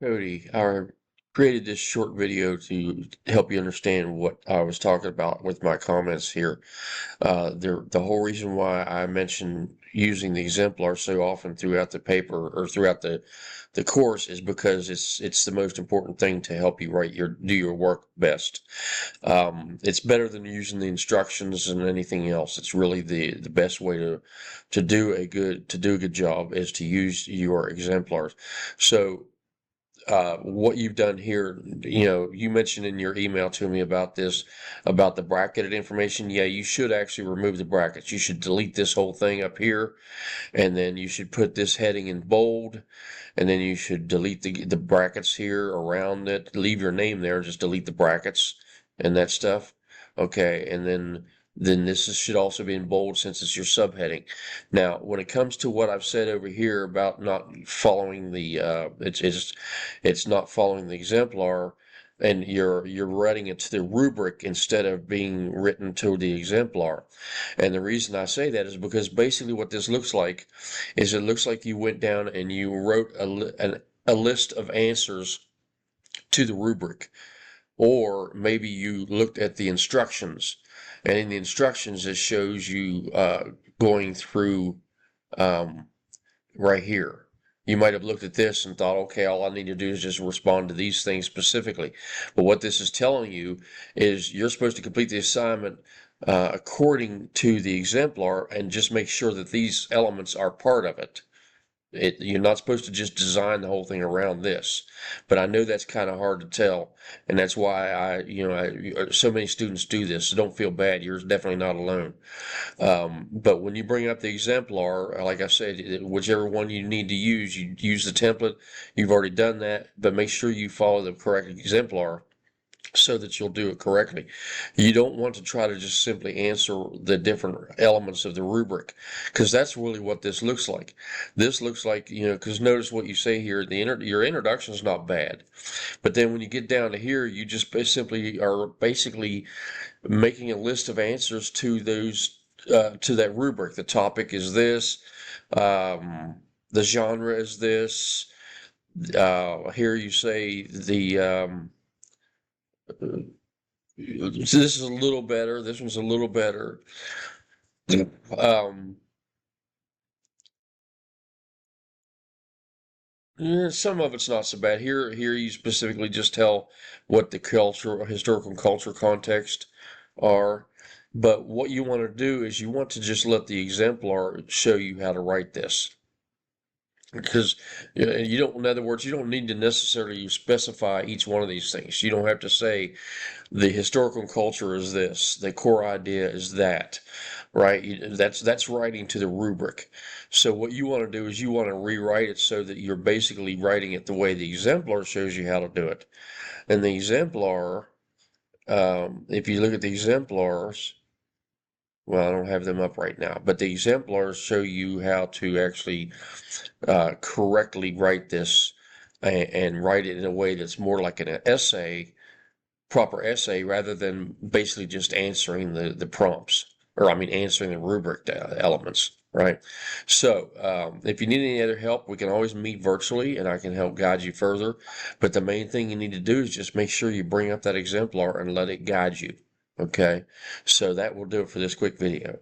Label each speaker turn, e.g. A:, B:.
A: Cody, I created this short video to help you understand what I was talking about with my comments here. The whole reason why I mentioned using the exemplar so often throughout the paper or throughout the course is because it's the most important thing to help you do your work best. It's better than using the instructions and anything else. It's really the best way to do a good job is to use your exemplars. So what you've done here, you mentioned in your email to me about this, about the bracketed information. Yeah, you should actually remove the brackets. You should delete this whole thing up here, and then you should put this heading in bold, and then you should delete the brackets here around it. Leave your name there, just delete the brackets and that stuff. Okay, and then should also be in bold since it's your subheading. Now, when it comes to what I've said over here about not following it's not following the exemplar, and you're writing it to the rubric instead of being written to the exemplar. And the reason I say that is because basically what this looks like is it looks like you went down and you wrote a list of answers to the rubric. Or maybe you looked at the instructions, and in the instructions it shows you going through right here. You might have looked at this and thought, okay, all I need to do is just respond to these things specifically. But what this is telling you is you're supposed to complete the assignment according to the exemplar and just make sure that these elements are part of it. You're not supposed to just design the whole thing around this, but I know that's kind of hard to tell, and that's why so many students do this. So don't feel bad. You're definitely not alone. But when you bring up the exemplar, like I said, whichever one you need to use, you use the template. You've already done that, but make sure you follow the correct exemplar so that you'll do it correctly. You don't want to try to just simply answer the different elements of the rubric, because that's really what this looks like. This looks like, because notice what you say here, your introduction is not bad, but then when you get down to here, you just simply are basically making a list of answers to those, to that rubric. The topic is this, the genre is this, here you say so this is a little better. This one's a little better. Um, some of it's not so bad. Here you specifically just tell what the historical culture context are. But what you want to do is you want to just let the exemplar show you how to write this. Because you don't, in other words, you don't need to necessarily specify each one of these things. You don't have to say the historical culture is this, the core idea is that, right? That's writing to the rubric. So what you want to do is you want to rewrite it so that you're basically writing it the way the exemplar shows you how to do it. And the exemplar, if you look at the exemplars, well, I don't have them up right now, but the exemplars show you how to actually correctly write this and write it in a way that's more like an essay, proper essay, rather than basically just answering the prompts, or I mean answering the rubric elements, right? So if you need any other help, we can always meet virtually and I can help guide you further. But the main thing you need to do is just make sure you bring up that exemplar and let it guide you. Okay, so that will do it for this quick video.